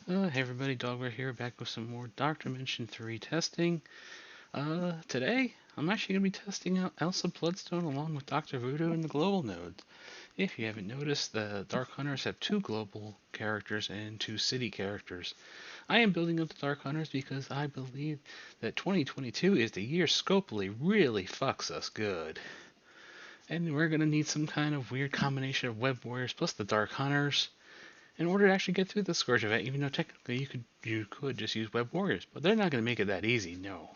Hey everybody, Dogbear here, back with some more Dimension 3 testing. Today, I'm actually going to be testing out Elsa Bloodstone along with Dr. Voodoo and the global nodes. If you haven't noticed, the Dark Hunters have two global characters and two city characters. I am building up the Dark Hunters because I believe that 2022 is the year Scopely really fucks us good. And we're going to need some kind of weird combination of Web Warriors plus the Dark Hunters in order to actually get through the Scourge event, even though technically you could just use Web Warriors, but they're not going to make it that easy, no.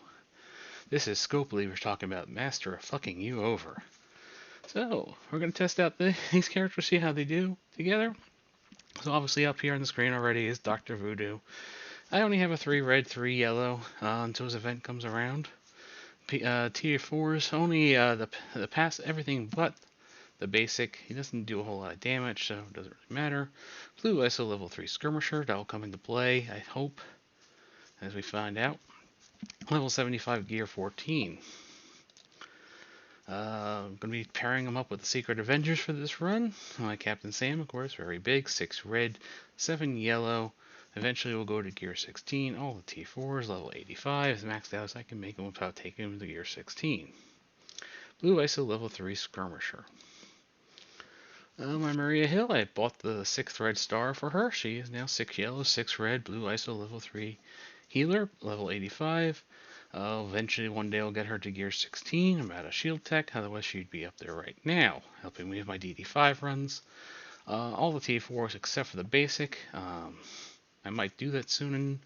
This is Scopely we're talking about, master of fucking you over. So, we're going to test out these characters, see how they do together. So obviously up here on the screen already is Dr. Voodoo. I only have a 3 red, 3 yellow until his event comes around. Tier 4s, only the pass everything but the basic. He doesn't do a whole lot of damage, so it doesn't really matter. Blue ISO level 3 skirmisher, that will come into play, I hope, as we find out. Level 75 gear 14. I'm going to be pairing him up with the Secret Avengers for this run. My Captain Sam, of course, very big, 6 red, 7 yellow. Eventually we'll go to gear 16. All the T4s, level 85, as maxed out as I can make them without taking them to gear 16. Blue ISO level 3 skirmisher. My Maria Hill, I bought the 6th red star for her. She is now 6 yellow, 6 red, blue ISO level 3 healer, level 85. Eventually one day I'll get her to gear 16. I'm out of shield tech, otherwise she'd be up there right now, helping me with my DD3 runs. All the T4s except for the basic. I might do that soon,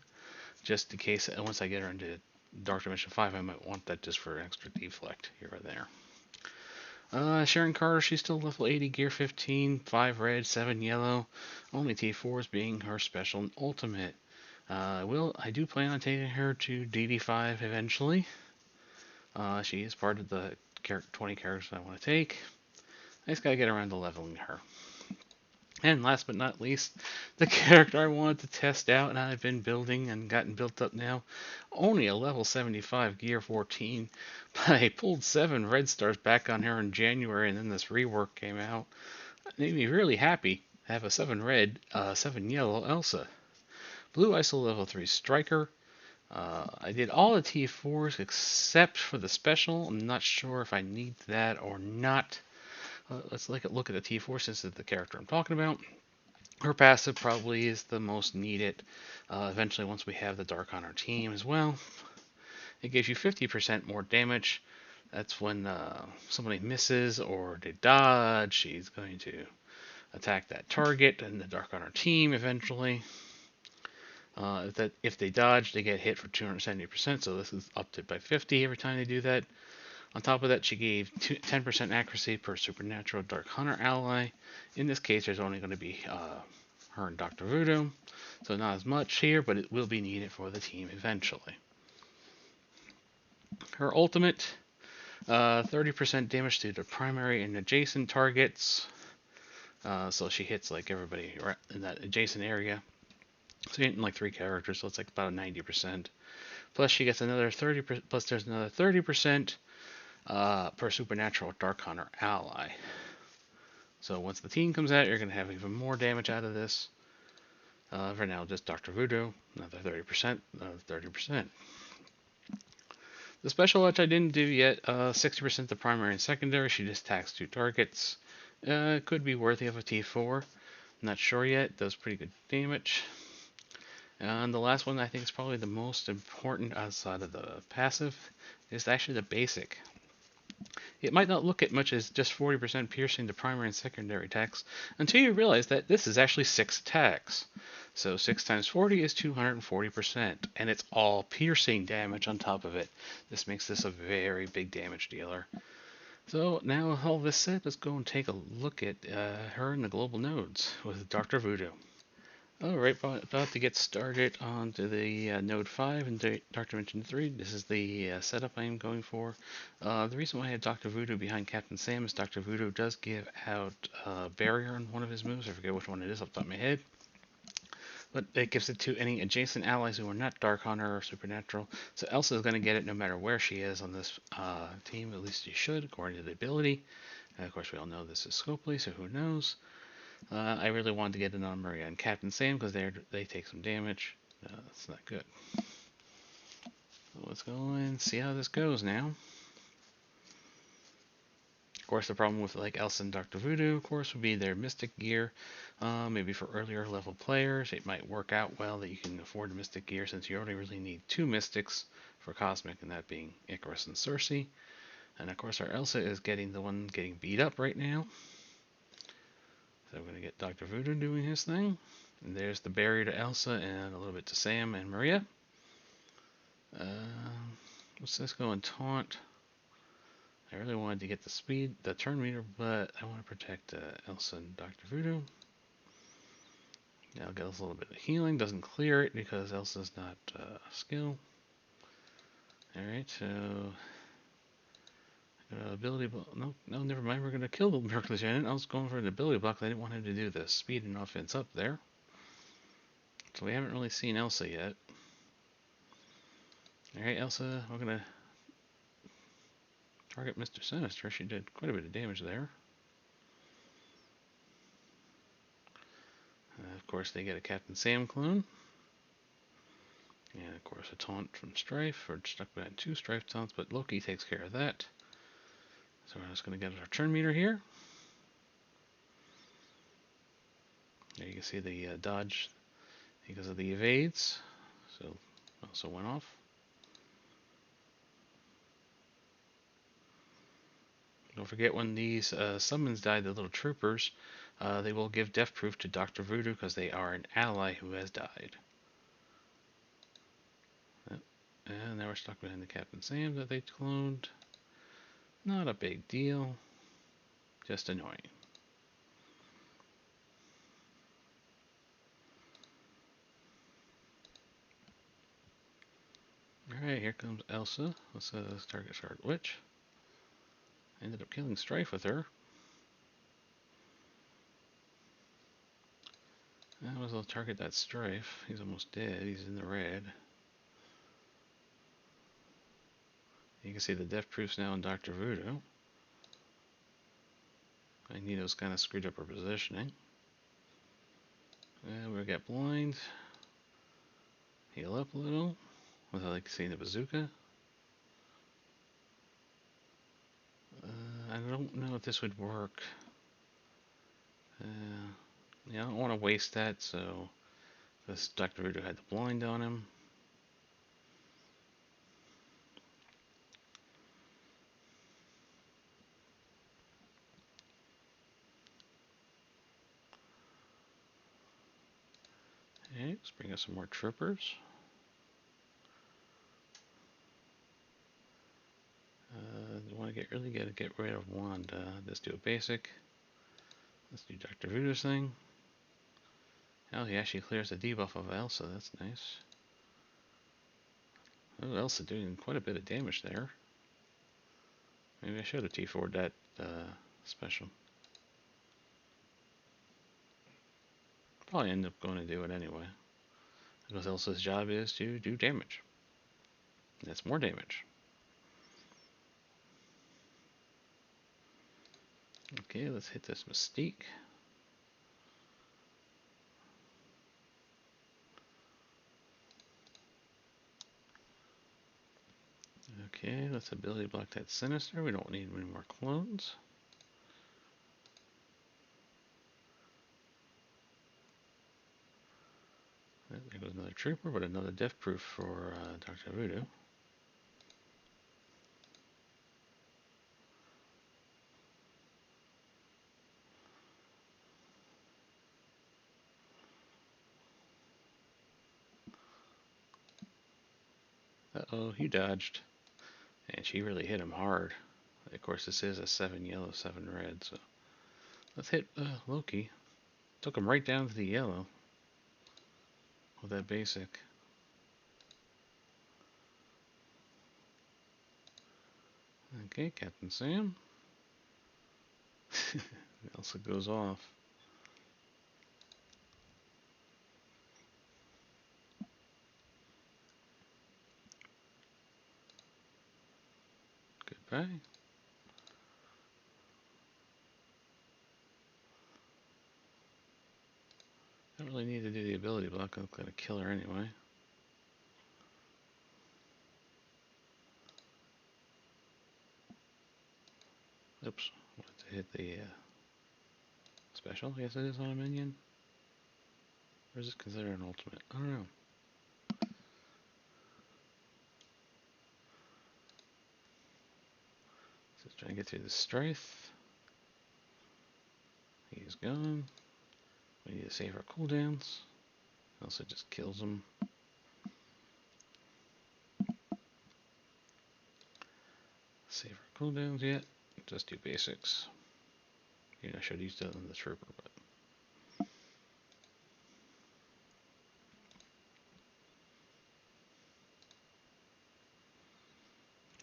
just in case once I get her into Dark Dimension 5, I might want that just for extra deflect here or there. Sharon Carter, she's still level 80, gear 15, 5 red, 7 yellow. Only T4s being her special and ultimate. I do plan on taking her to DD5 eventually. She is part of the 20 characters I want to take. I just gotta get around to leveling her. And last but not least, the character I wanted to test out and I've been building and gotten built up now. Only a level 75 gear 14, but I pulled 7 red stars back on her in January and then this rework came out. It made me really happy to have a 7 red, 7 yellow Elsa. Blue ISO level 3 striker. I did all the T4s except for the special. I'm not sure if I need that or not. Let's look at the T4 since it's the character I'm talking about. Her passive probably is the most needed. Eventually, once we have the Dark on our team as well, it gives you 50% more damage. That's when somebody misses or they dodge. She's going to attack that target and the Dark on our team eventually. If they dodge, they get hit for 270%. So this is upped it by 50 every time they do that. On top of that, she gave 10% accuracy per supernatural Dark Hunter ally. In this case, there's only going to be her and Dr. Voodoo, so not as much here, but it will be needed for the team eventually. Her ultimate, 30% damage to the primary and adjacent targets, so she hits like everybody in that adjacent area. So hitting like 3 characters, so it's like about 90%. Plus she gets another 30%. Plus there's another 30%. Per supernatural Dark Hunter ally. So once the team comes out, you're going to have even more damage out of this. For now, just Dr. Voodoo, another 30%, another 30%. The special, which I didn't do yet, 60% the primary and secondary. She just attacks 2 targets. Could be worthy of a T4. Not sure yet. Does pretty good damage. And the last one I think is probably the most important outside of the passive is actually the basic. It might not look at much as just 40% piercing to primary and secondary attacks until you realize that this is actually 6 attacks. So 6 times 40 is 240%, and it's all piercing damage on top of it. This makes this a very big damage dealer. So now with all this said, let's go and take a look at her in the global nodes with Dr. Voodoo. Alright, about to get started onto the Node 5 and Dark Dimension 3. This is the setup I am going for. The reason why I had Dr. Voodoo behind Captain Sam is Dr. Voodoo does give out Barrier on one of his moves. I forget which one it is off the top of my head. But it gives it to any adjacent allies who are not Dark Hunter or Supernatural. So Elsa is going to get it no matter where she is on this team. At least she should, according to the ability. And of course, we all know this is Scopely, so who knows. I really wanted to get in on Maria and Captain Sam because they take some damage. That's not good. So let's go and see how this goes now. Of course, the problem with like Elsa and Dr. Voodoo, of course, would be their Mystic gear. Maybe for earlier level players, it might work out well that you can afford Mystic gear since you only really need 2 Mystics for Cosmic, and that being Icarus and Circe. And of course, our Elsa is getting the one getting beat up right now. So we're going to get Dr. Voodoo doing his thing. And there's the barrier to Elsa and a little bit to Sam and Maria. What's this going? Taunt. I really wanted to get the speed, the turn meter, but I want to protect Elsa and Dr. Voodoo. I'll get us a little bit of healing. Doesn't clear it because Elsa's not skill. Alright, so ability block. No, never mind. We're going to kill the Miracle Lieutenant. I was going for an ability block. I didn't want him to do the speed and offense up there. So we haven't really seen Elsa yet. Alright, Elsa, we're going to target Mr. Sinister. She did quite a bit of damage there. Of course, they get a Captain Sam clone. And of course, a taunt from Strife. We're stuck behind 2 Strife taunts, but Loki takes care of that. So we're just going to get our turn meter here. There you can see the dodge because of the evades. So also went off. Don't forget when these summons die, the little troopers, they will give death proof to Dr. Voodoo because they are an ally who has died. And now we're stuck behind the Captain Sam that they cloned. Not a big deal, just annoying. Alright, here comes Elsa. Let's target Scarlet Witch. Ended up killing Strife with her. I was able to target that Strife. He's almost dead. He's in the red. You can see the death proofs now in Dr. Voodoo. Magneto's kind of screwed up her positioning. And we got blind. Heal up a little. Was I like seeing the bazooka? I don't know if this would work. Yeah, I don't want to waste that, so this Dr. Voodoo had the blind on him. Okay, let's bring us some more troopers. Want to really get rid of Wanda. Let's do a basic. Let's do Dr. Voodoo's thing. Oh, he actually clears the debuff of Elsa. That's nice. Oh, Elsa doing quite a bit of damage there. Maybe I should have T4'd that special. Probably end up going to do it anyway. Because Elsa's job is to do damage. That's more damage. Okay, let's hit this Mystique. Okay, let's ability block that Sinister. We don't need any more clones. There goes another trooper, but another death proof for Dr. Voodoo. Uh-oh, he dodged. And she really hit him hard. Of course, this is a 7 yellow, 7 red, so let's hit Loki. Took him right down to the yellow with that basic. Okay, Captain Sam. Elsa goes off. Goodbye. need to do the ability block. I'm gonna kill her anyway. Oops. I wanted to hit the special. Yes, it is on a minion. Or is it considered an ultimate? I don't know. Just trying to get through the strife. He's gone. We need to save our cooldowns. Also just kills him. Save our cooldowns yet. Just do basics. You know, I should have used that on the trooper, but.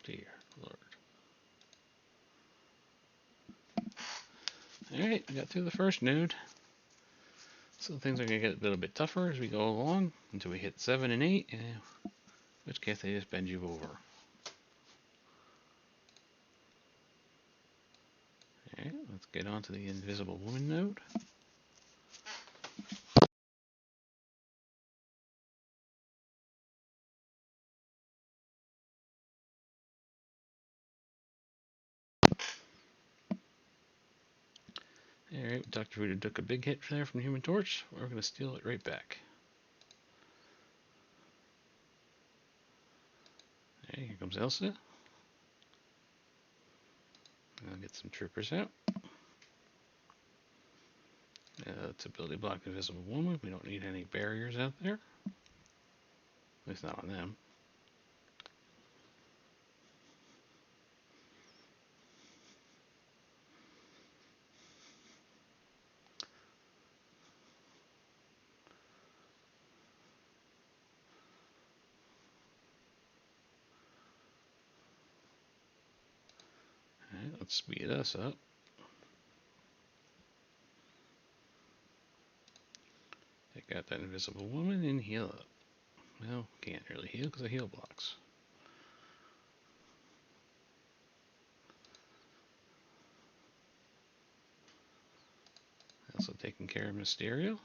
Dear Lord. Alright, we got through the first node. So things are going to get a little bit tougher as we go along until we hit 7 and 8, in which case they just bend you over. Alright, let's get on to the Invisible Woman node. Alright, Dr. Voodoo took a big hit there from Human Torch. We're going to steal it right back. Alright, here comes Elsa. I'll get some troopers out. Let's ability block Invisible Woman. We don't need any barriers out there. At least not on them. Alright, let's speed us up. Take out that Invisible Woman and heal up. Well, can't really heal because of heal blocks. Also taking care of Mysterio.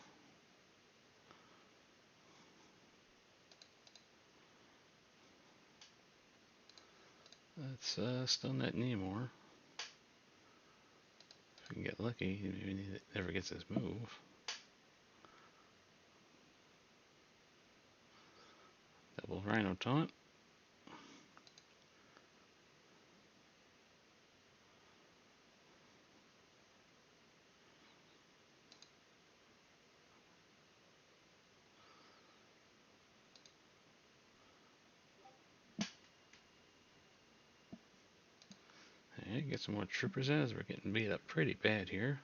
Let's stun that Namor. If we can get lucky, maybe it never gets his move. Double Rhino taunt. Alright, get some more troopers out as we're getting beat up pretty bad here.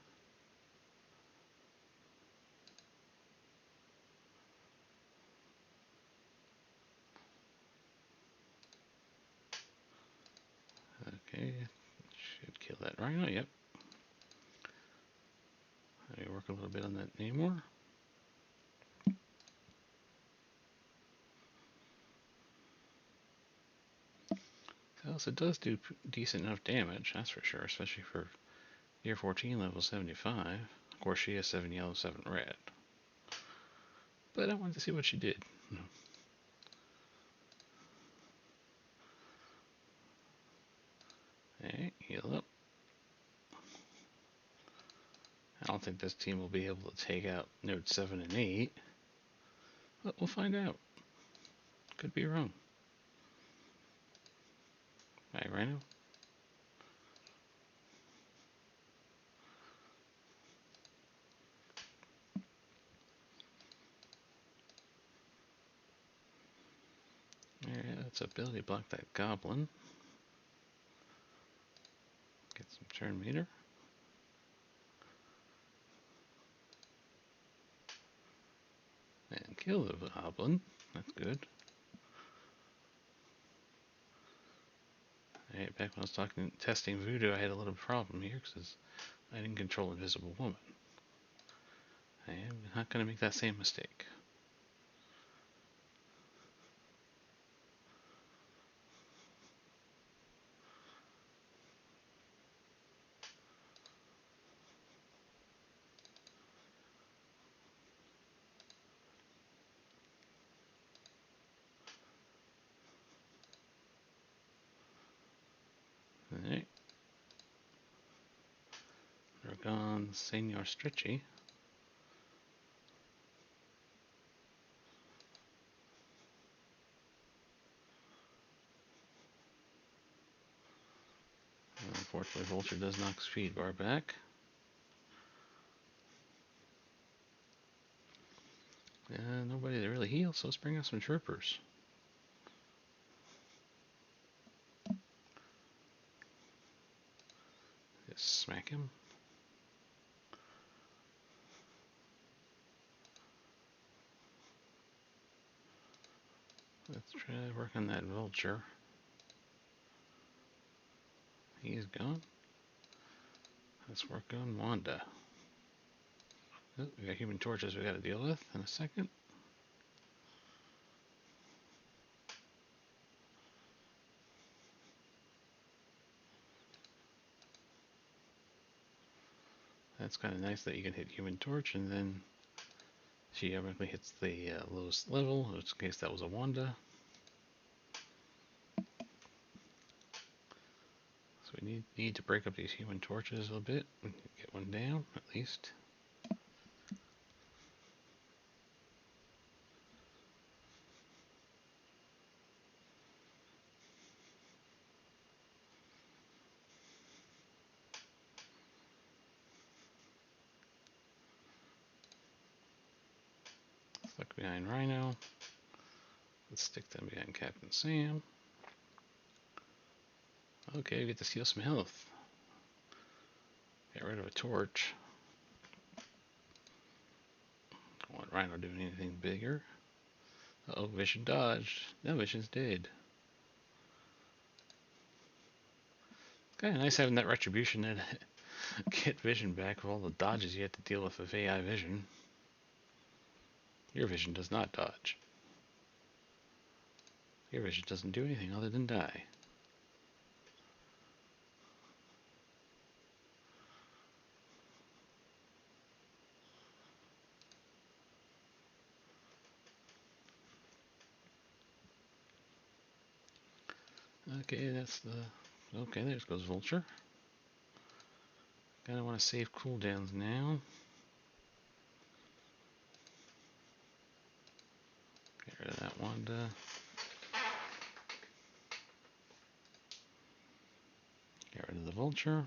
Okay, should kill that Rhino, yep. I work a little bit on that Namor. So it does do decent enough damage, that's for sure, especially for Year 14, level 75. Of course, she has 7 yellow, 7 red. But I wanted to see what she did. Hey, heal up. I don't think this team will be able to take out Node 7 and 8. But we'll find out. Could be wrong. Alright, Rhino. Alright, let's ability block that Goblin. Get some turn meter. And kill the Goblin. That's good. Alright, back when I was testing Voodoo, I had a little problem here because I didn't control Invisible Woman. I am not going to make that same mistake. on Senor Stretchy. Unfortunately, Vulture does knock speed bar back. Nobody to really heal, so let's bring out some troopers. Just smack him. Let's try to work on that Vulture. He's gone. Let's work on Wanda. Oh, we got Human Torches we got to deal with in a second. That's kind of nice that you can hit Human Torch and then she automatically hits the lowest level, in which case that was a Wanda. So we need to break up these Human Torches a little bit. We can get one down, at least. Stuck behind Rhino. Let's stick them behind Captain Sam. Okay, we get to steal some health. Get rid of a torch. Don't want Rhino doing anything bigger. Oh, Vision dodged. No, Vision's dead. Kind of nice having that retribution to get Vision back for all the dodges you have to deal with AI Vision. Your Vision does not dodge. Your Vision doesn't do anything other than die. Okay, that's the... Okay, there goes Vulture. Kinda want to save cooldowns now. Get rid of that Wanda. Get rid of the Vulture.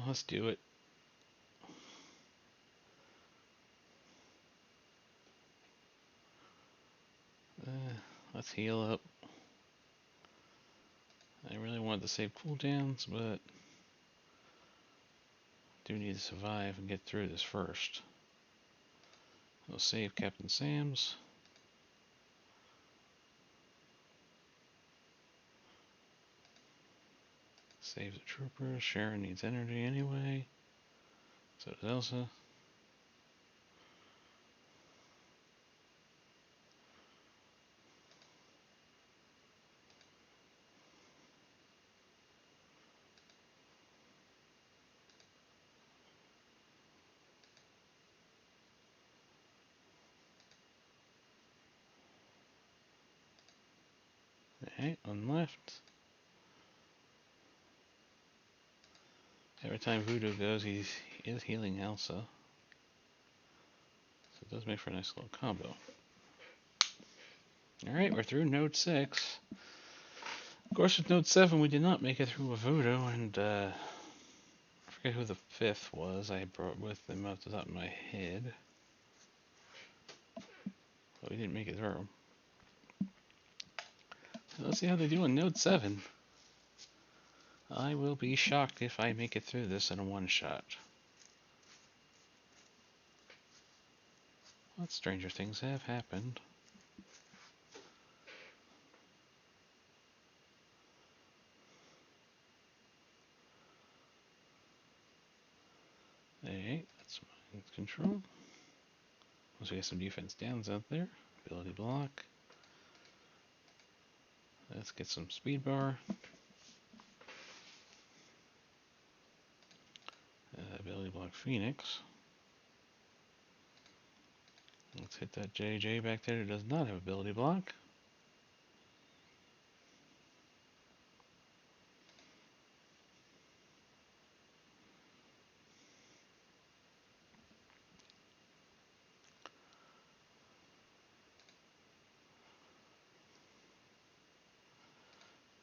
Let's do it. Let's heal up. I really wanted to save cooldowns, but do need to survive and get through this first. We'll save Captain Sam's. Save the troopers. Sharon needs energy anyway. So does Elsa. Alright, one left. Every time Voodoo goes, he is healing Elsa. So it does make for a nice little combo. Alright, we're through Node 6. Of course, with Node 7, we did not make it through with Voodoo, and I forget who the 5th was. I brought with them off the top of my head. But we didn't make it through. So let's see how they do on Node 7. I will be shocked if I make it through this in a one-shot. What stranger things have happened. Alright, that's mind control. Once we get some defense downs out there. Ability block. Let's get some speed bar. Ability block Phoenix. Let's hit that JJ back there who does not have ability block.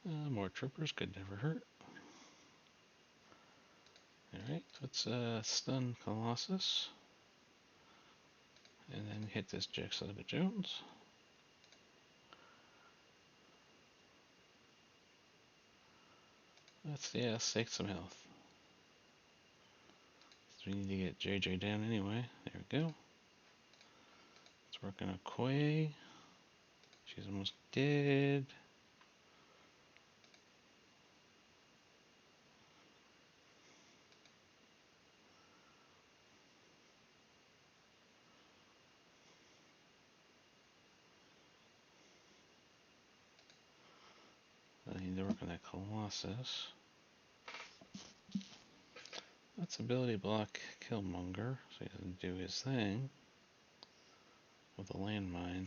More troopers could never hurt. Alright, let's stun Colossus. And then hit this Jigsaw Jones. Let's take some health. So we need to get JJ down anyway. There we go. Let's work on a Quay. She's almost dead. I need to work on that Colossus. Let's ability block Killmonger so he doesn't do his thing with a landmine.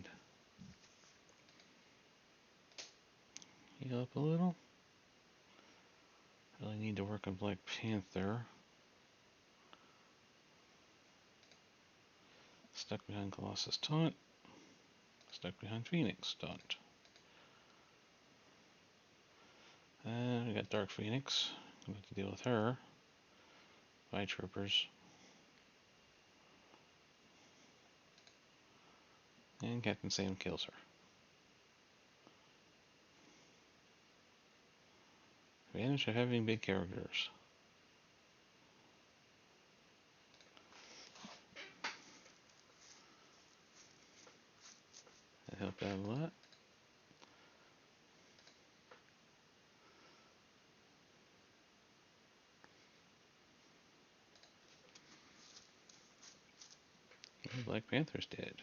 Heal up a little. Really need to work on Black Panther. Stuck behind Colossus taunt. Stuck behind Phoenix taunt. And we got Dark Phoenix. I'm going to deal with her. Bye, troopers. And Captain Sam kills her. Advantage of having big characters. That helped out a lot. And Black Panther's dead.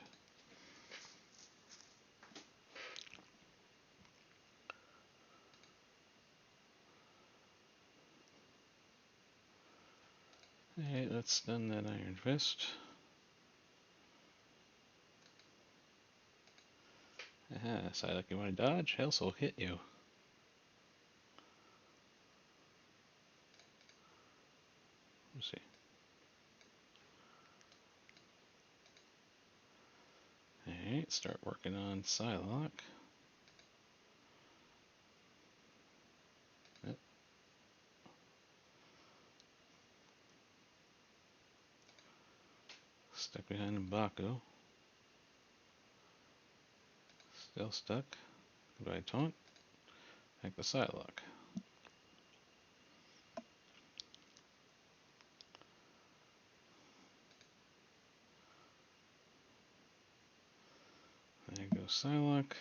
Alright, let's stun that Iron Fist. Aha, Psylocke, you want to dodge? Elsa will hit you. Let's see. Alright, start working on Psylocke. Yep. Stuck behind M'Baku. Still stuck. Goodbye, taunt. Back to Psylocke. There goes Psylocke.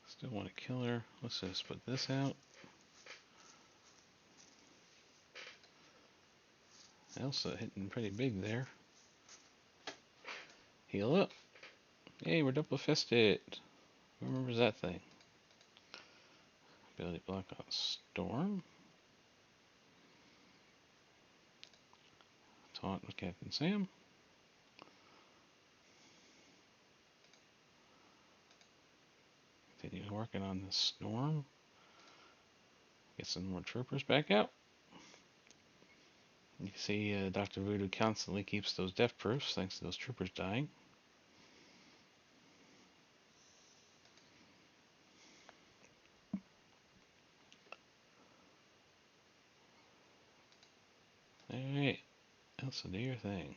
Still want to kill her. Let's just put this out. Elsa hitting pretty big there. Heal up. Hey, we're double fisted. Who remembers that thing? Ability block on Storm. Taunt with Captain Sam. Continue working on the Storm. Get some more troopers back out. You can see Dr. Voodoo constantly keeps those death proofs thanks to those troopers dying. Alright, Elsa, do your thing.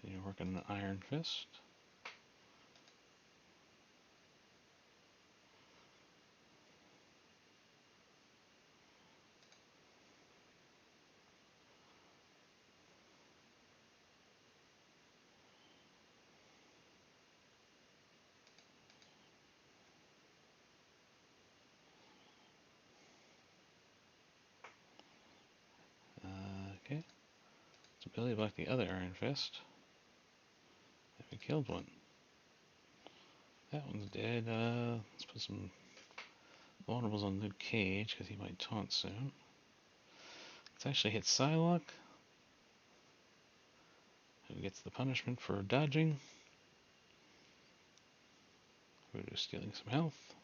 You're working on the Iron Fist. Okay. Let's ability block the other Iron Fist. And we killed one. That one's dead. Let's put some vulnerables on Luke Cage because he might taunt soon. Let's actually hit Psylocke, who gets the punishment for dodging. We're just stealing some health.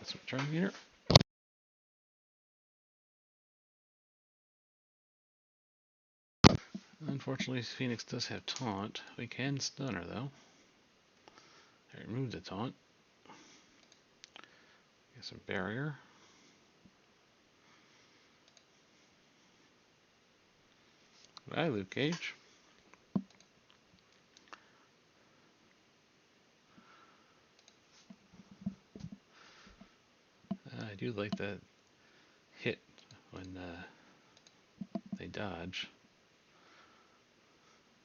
Get some turn meter. Unfortunately, Phoenix does have taunt. We can stun her though. I removed the taunt. Get some barrier. Bye, Luke Cage. I do like that hit when they dodge.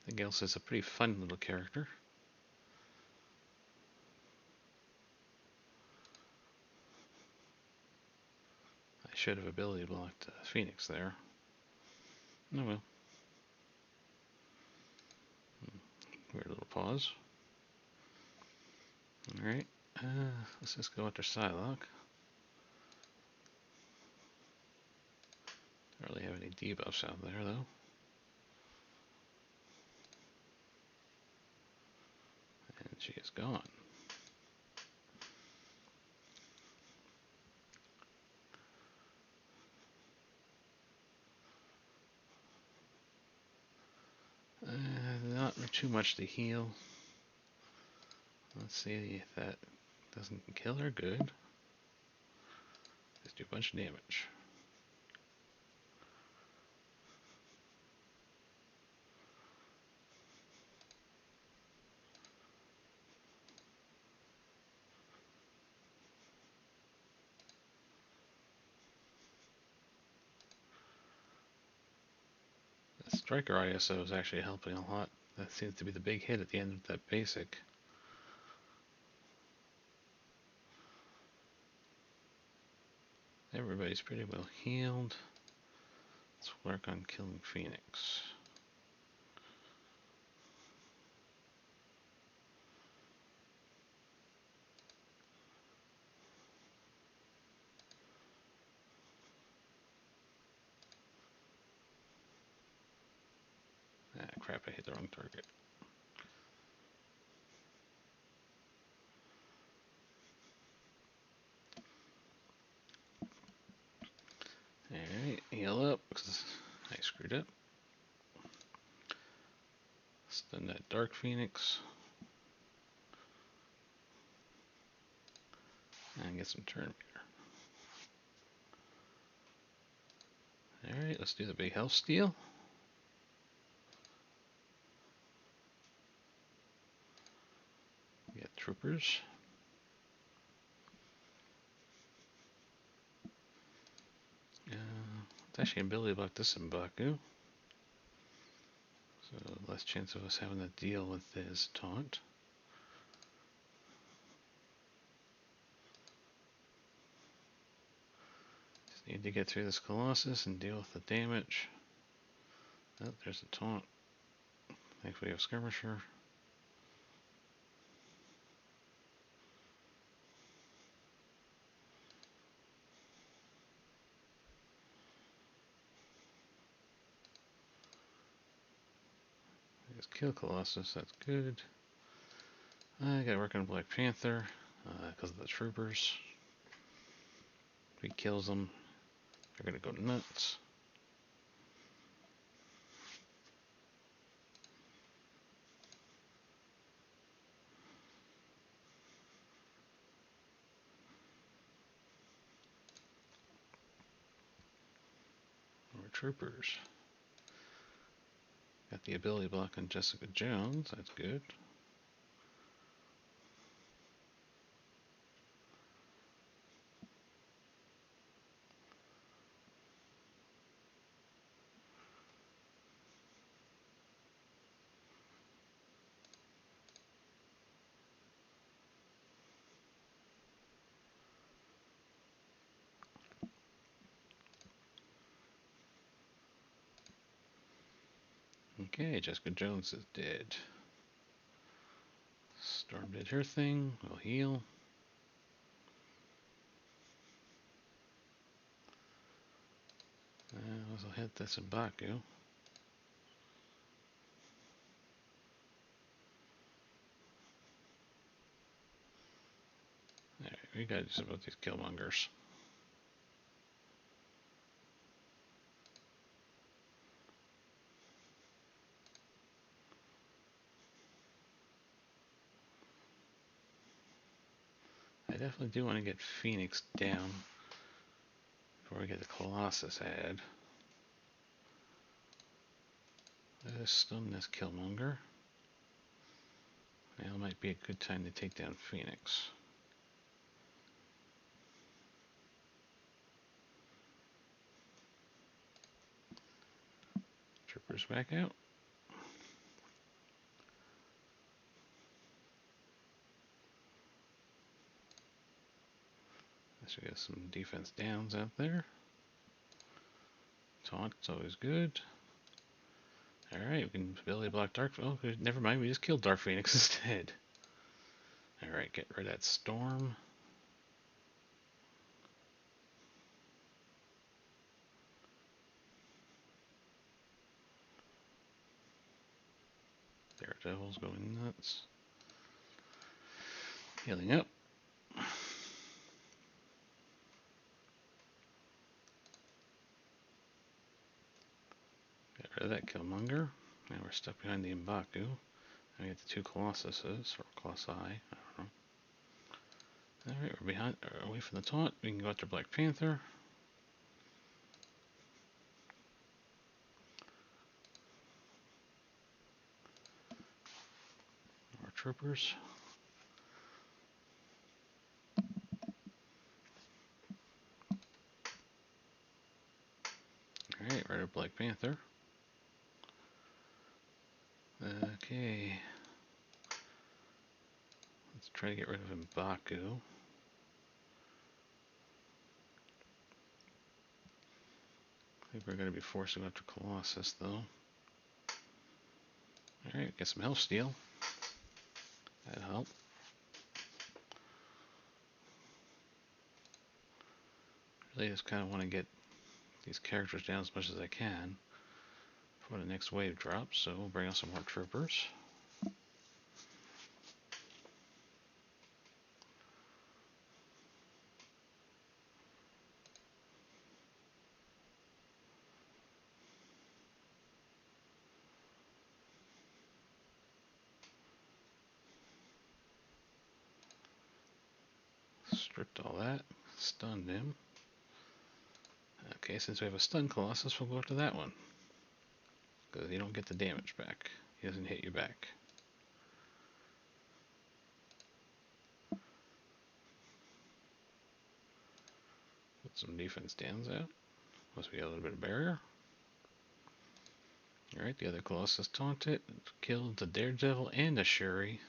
I think Elsa's a pretty fun little character. I should have ability blocked Phoenix there. Oh well. Weird little pause. Alright, let's just go after Psylocke. Don't really have any debuffs out there though. And she is gone. Not too much to heal. Let's see if that doesn't kill her. Good. Just do a bunch of damage. The Striker ISO is actually helping a lot. That seems to be the big hit at the end of that basic. Everybody's pretty well healed. Let's work on killing Phoenix. Ah, crap, I hit the wrong target. Alright, heal up, because I screwed up. Stun that Dark Phoenix. And get some turn meter. Alright, let's do the big health steal. Get troopers. It's actually an ability block this in Baku. So less chance of us having to deal with his taunt. Just need to get through this Colossus and deal with the damage. Oh, there's the taunt. Thankfully we have Skirmisher. Just kill Colossus, that's good. I gotta work on Black Panther because of the troopers. If he kills them, they're gonna go nuts. More troopers. Got the ability block on Jessica Jones, that's good. Okay, Jessica Jones is dead. Storm did her thing, we'll heal. I'll hit this in Baku. Alright, We gotta do something with these Killmongers. I definitely do want to get Phoenix down before we get the Colossus ad. Let's stun this Killmonger. Now might be a good time to take down Phoenix. Troopers back out. So we got some defense downs out there. Taunt's always good. Alright, we can ability block Dark. Oh, never mind, we just killed Dark Phoenix instead. Alright, get rid of that storm. Daredevil's going nuts. Healing up. Get rid of that Killmonger. Now we're stuck behind the M'Baku. And we get the two Colossuses, or Colossi, I don't know. Alright, we're behind, away from the taunt. We can go after Black Panther. More troopers. Alright, right of Black Panther. Okay. Let's try to get rid of M'Baku. I think we're going to be forced to go after Colossus, though. Alright, get some health steal. That'll help. Really just kind of want to get these characters down as much as I can before the next wave drops, so we'll bring out some more troopers. Stripped all that, stunned him. Okay, since we have a stun Colossus, we'll go after that one. Because you don't get the damage back. He doesn't hit you back. Put some defense downs out. Plus we got a little bit of barrier. Alright, the other Colossus taunted. Killed the Daredevil and the Shuri.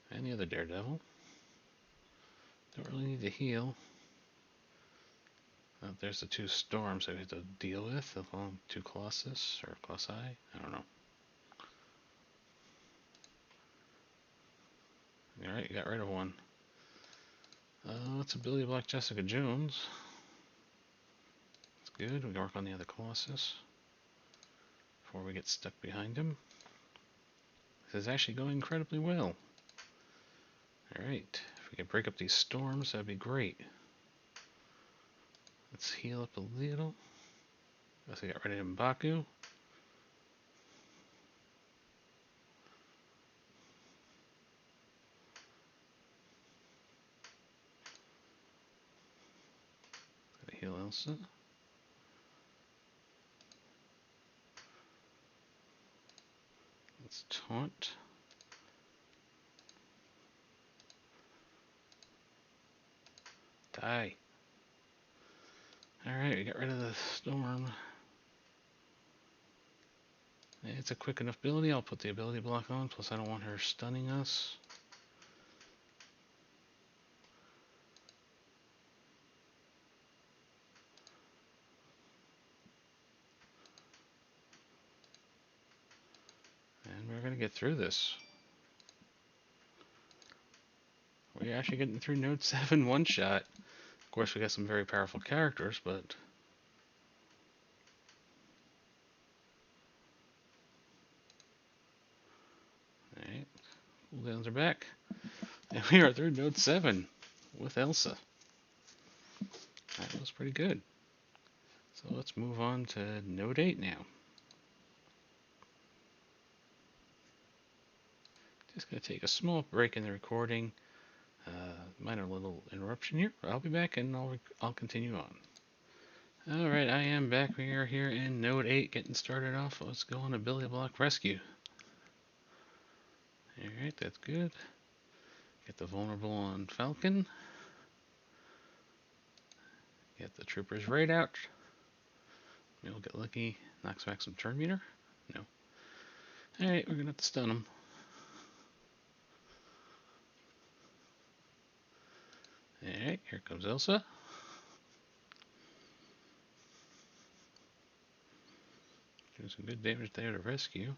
And the other Daredevil. Don't really need to heal. Oh, there's the two storms that we have to deal with. The two Colossus, or Colossi, I don't know. Alright, you got rid of one. Let's ability block Jessica Jones. That's good, we can work on the other Colossus before we get stuck behind him. This is actually going incredibly well. Alright, if we can break up these storms, that'd be great. Let's heal up a little. Guess we got rid of M'Baku. Gotta heal Elsa. Let's taunt. Die. Alright, we got rid of the storm. It's a quick enough ability. I'll put the ability block on, plus I don't want her stunning us. And we're going to get through this. We're actually getting through Node 7 one-shot. Of course, we got some very powerful characters, but... Alright, cooldowns are back. And we are through Node 7. with Elsa. That was pretty good. So let's move on to Note 8 now. Just going to take a small break in the recording. Minor little interruption here. I'll be back and I'll continue on. Alright, I am back. We are here in Note 8 getting started off. Let's go on a Billy Block rescue. Alright, that's good. Get the vulnerable on Falcon. Get the troopers right out. Maybe we'll get lucky. Knocks back some turn meter. No. Alright, we're going to have to stun them. Alright, here comes Elsa. Doing some good damage there to rescue.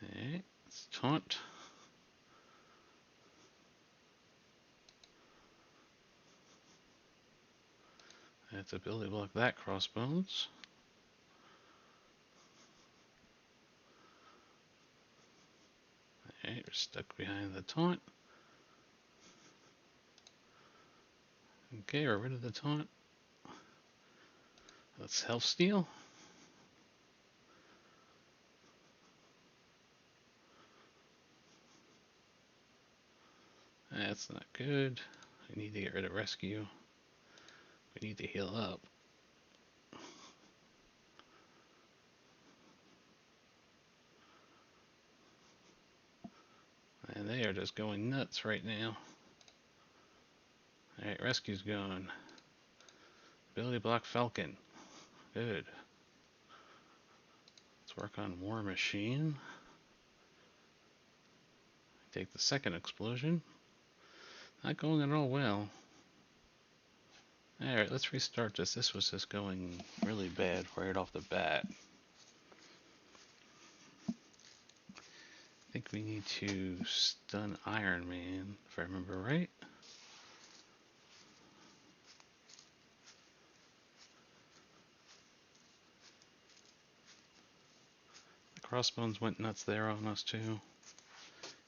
Alright, let's taunt. That's ability block that crossbones. Alright, we're stuck behind the taunt. Okay, we're rid of the taunt. Let's health steal. That's not good. We need to get rid of rescue. We need to heal up. And they are just going nuts right now. Alright, rescue's gone. Ability block Falcon. Good. Let's work on War Machine. Take the second explosion. Not going at all well. Alright, let's restart this. This was just going really bad right off the bat. I think we need to stun Iron Man, if I remember right. The crossbones went nuts there on us too.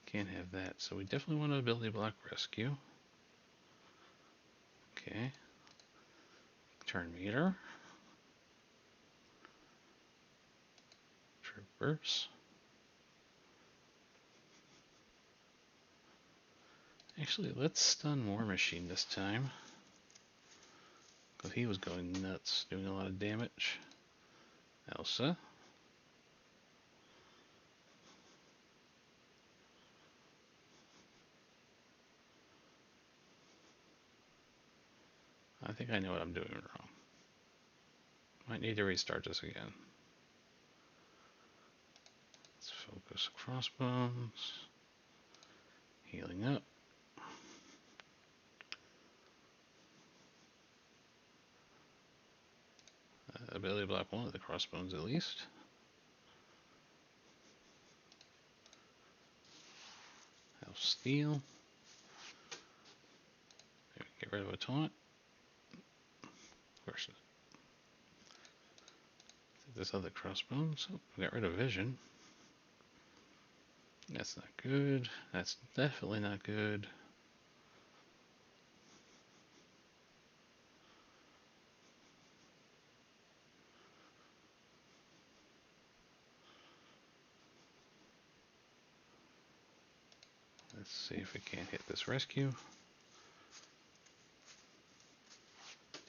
Can't have that. So we definitely want to ability block rescue. Okay. Turn meter. Troopers. Actually, let's stun War Machine this time. Because he was going nuts, doing a lot of damage. Elsa. I think I know what I'm doing wrong. Might need to restart this again. Let's focus crossbones. Healing up. Ability block one of the crossbones at least. Health steal. Maybe get rid of a taunt. Of course. This other crossbones. Oh, we got rid of vision. That's not good. That's definitely not good. Let's see if we can't hit this rescue.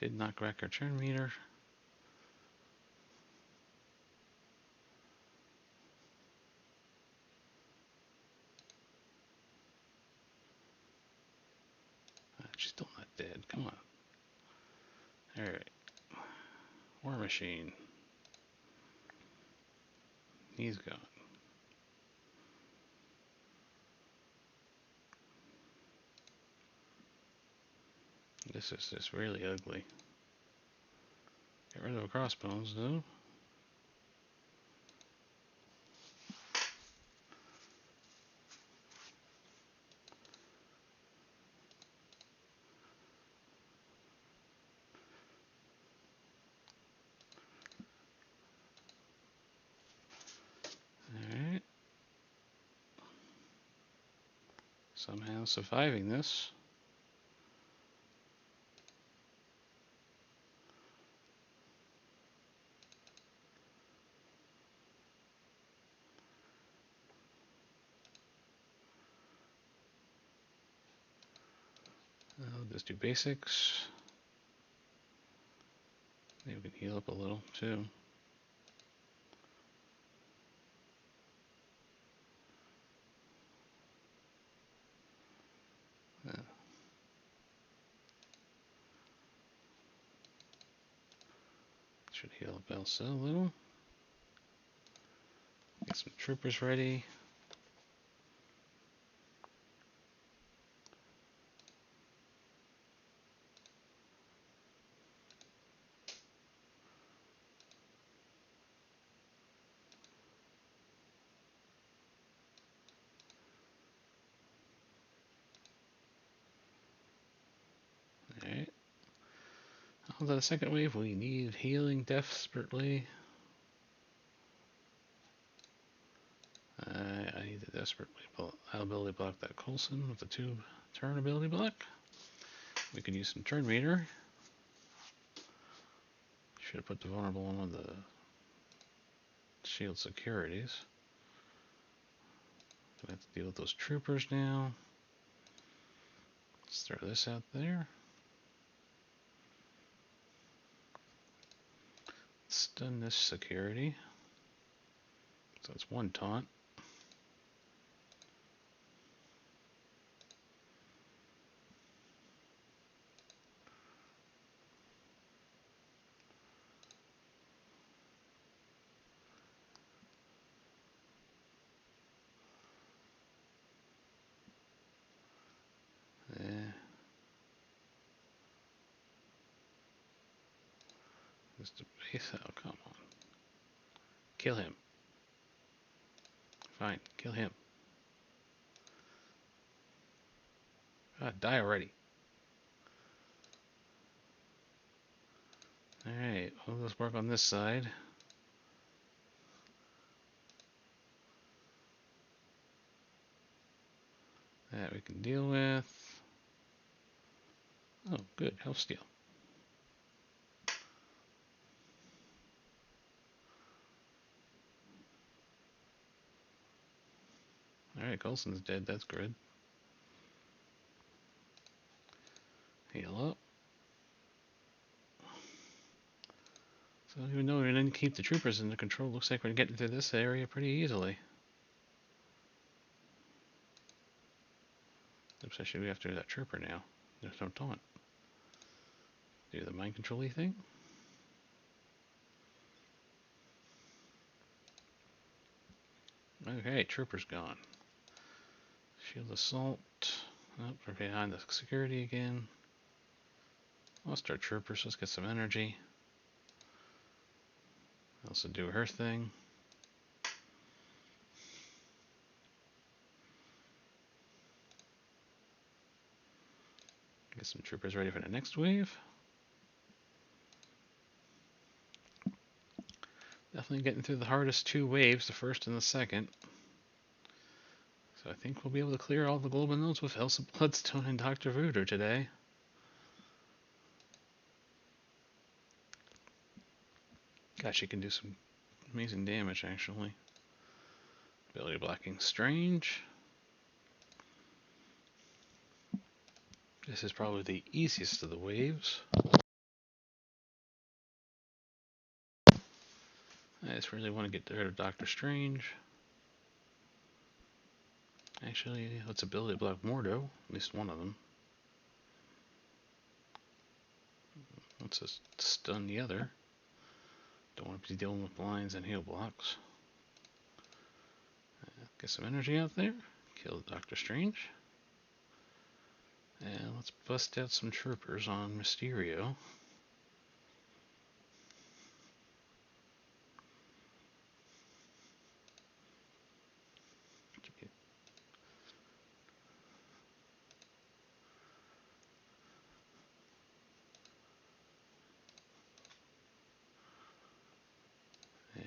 Did knock back our turn meter. She's still not dead. Come on. Alright. War Machine. He's gone. This is just really ugly. Get rid of crossbones though. Alright. Somehow surviving this. I'll just do basics. Maybe we can heal up a little too. Should heal up Elsa a little. Get some troopers ready. Alright. On to the second wave, we need healing desperately. I need to desperately ability block that Coulson with the tube turn ability block. We can use some turn meter. Should have put the vulnerable one on the shield securities. Gonna have to deal with those troopers now. Let's throw this out there. Stun this security. So it's one taunt. Just a base. Oh, come on. Kill him. Fine, kill him. God, die already. Alright, well, let's work on this side. That we can deal with. Oh, good, health steal. Alright, Coulson's dead, that's good. Heal up. So even though we didn't keep the troopers in the control, looks like we're getting through this area pretty easily. Oops, I should be after that trooper now. There's no taunt. Do the mind control-y thing. Okay, trooper's gone. Shield assault. Oh, we're behind the security again. Lost our troopers, let's get some energy. Also do her thing. Get some troopers ready for the next wave. Definitely getting through the hardest two waves, the first and the second. So I think we'll be able to clear all the global nodes with Elsa Bloodstone and Dr. Voodoo today. God, she can do some amazing damage, actually. Ability blocking Strange. This is probably the easiest of the waves. I just really want to get rid of Doctor Strange. Actually, let's ability block Mordo, at least one of them. Let's just stun the other. Don't want to be dealing with blinds and heal blocks. Get some energy out there. Kill Doctor Strange. And let's bust out some troopers on Mysterio.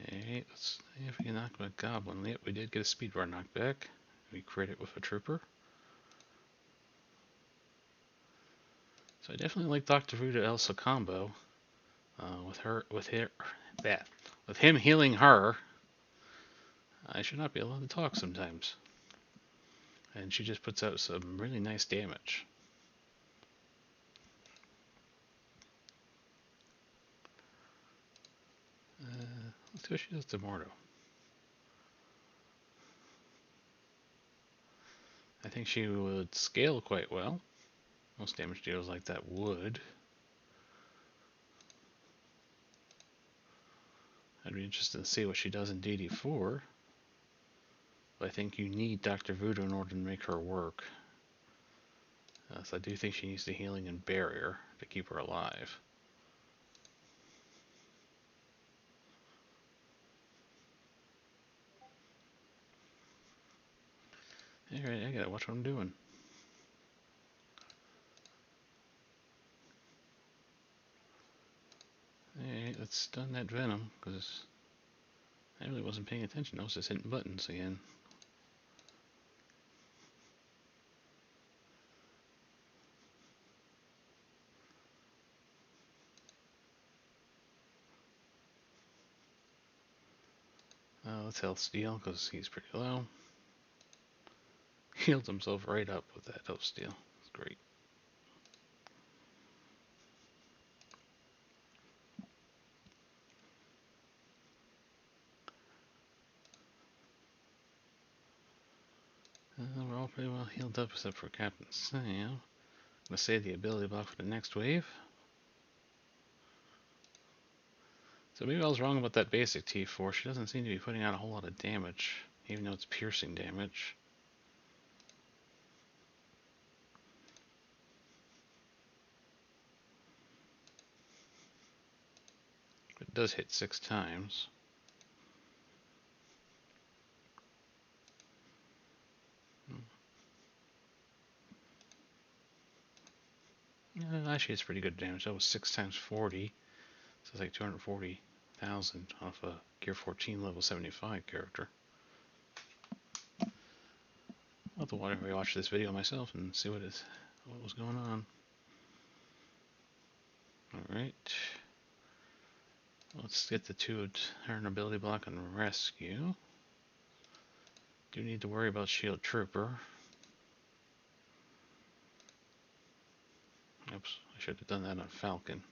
Alright, let's see if we can knock a Goblin. Yep, we did get a speedrun knockback. We crit it with a trooper. So I definitely like Dr. Voodoo Elsa combo. With him healing her. I should not be allowed to talk sometimes. And she just puts out some really nice damage. Let's see what she does to Mordo. I think she would scale quite well. Most damage dealers like that would. I'd be interested to see what she does in DD4. But I think you need Dr. Voodoo in order to make her work. So I do think she needs the healing and barrier to keep her alive. Alright, I gotta watch what I'm doing. Alright, let's stun that venom, because I really wasn't paying attention. I was just hitting buttons again. Let's health steal, because he's pretty low. Healed himself right up with that health steal. It's great. We're all pretty well healed up except for Captain Sam. I'm gonna save the ability block for the next wave. So maybe I was wrong about that basic T4. She doesn't seem to be putting out a whole lot of damage, even though it's piercing damage. But it does hit 6 times. Actually, it's pretty good damage. That was 6 times 40. So it's like 240,000 off a Gear 14 level 75 character. I'll have to watch this video myself and see what was going on. Alright. Let's get the 2 turn ability block and rescue. Do need to worry about Shield Trooper. Oops, I should have done that on Falcon.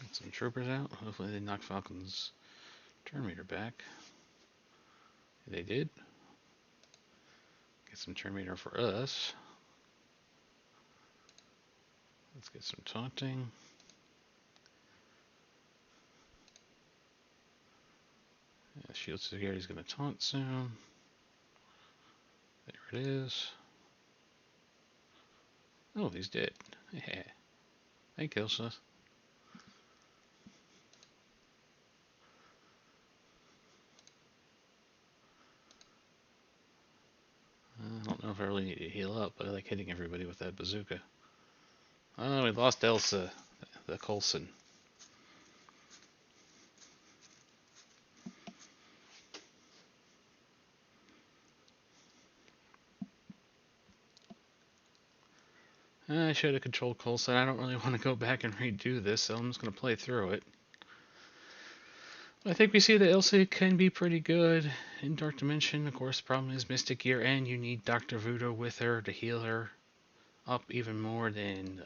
Get some troopers out. Hopefully they knock Falcon's turn meter back. They did. Get some turn meter for us. Let's get some taunting. Yeah, Shield Security's going to taunt soon. There it is. Oh, he's dead. Yeah. Thank you, Elsa. I don't know if I really need to heal up, but I like hitting everybody with that bazooka. Oh, we lost Elsa, the Coulson. I should have controlled Coulson. I don't really want to go back and redo this, so I'm just going to play through it. I think we see that Elsa can be pretty good in Dark Dimension. Of course, the problem is Mystic Gear, and you need Dr. Voodoo with her to heal her up even more than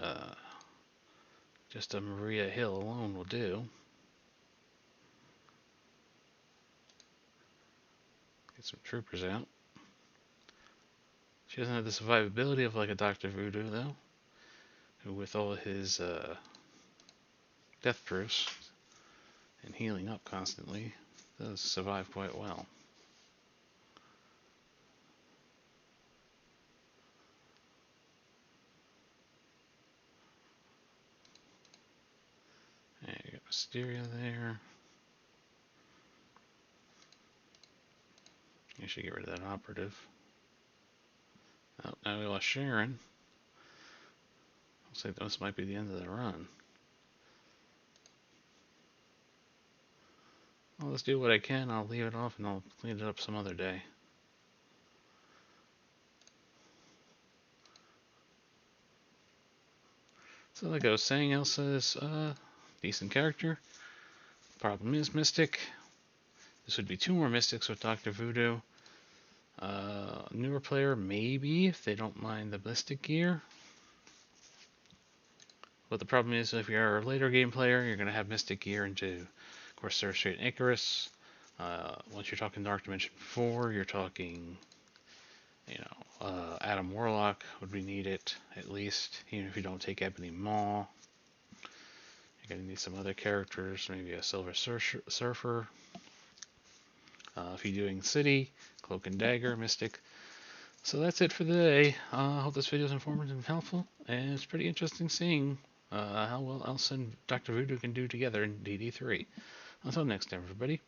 just a Maria Hill alone will do. Get some troopers out. She doesn't have the survivability of like a Dr. Voodoo, though, who with all his death proofs and healing up constantly does survive quite well. And you got Mysteria there. You should get rid of that operative. Oh, now we lost Sharon. Looks like this might be the end of the run. Well, let's do what I can. I'll leave it off and I'll clean it up some other day. So like I was saying, Elsa is a decent character. Problem is Mystic. This would be 2 more Mystics with Dr. Voodoo. Newer player, maybe, if they don't mind the ballistic gear. But the problem is, if you're a later game player, you're going to have Mystic gear into, of course, Cersei and Icarus. Once you're talking Dark Dimension 4, you're talking, Adam Warlock would be needed, at least, even if you don't take Ebony Maw. You're going to need some other characters, maybe a Silver Surfer. If you're doing City, Cloak and Dagger, Mystic. So that's it for today. I hope this video is informative and helpful, and it's pretty interesting seeing how well Elsa and Dr. Voodoo can do together in DD3. Until next time, everybody.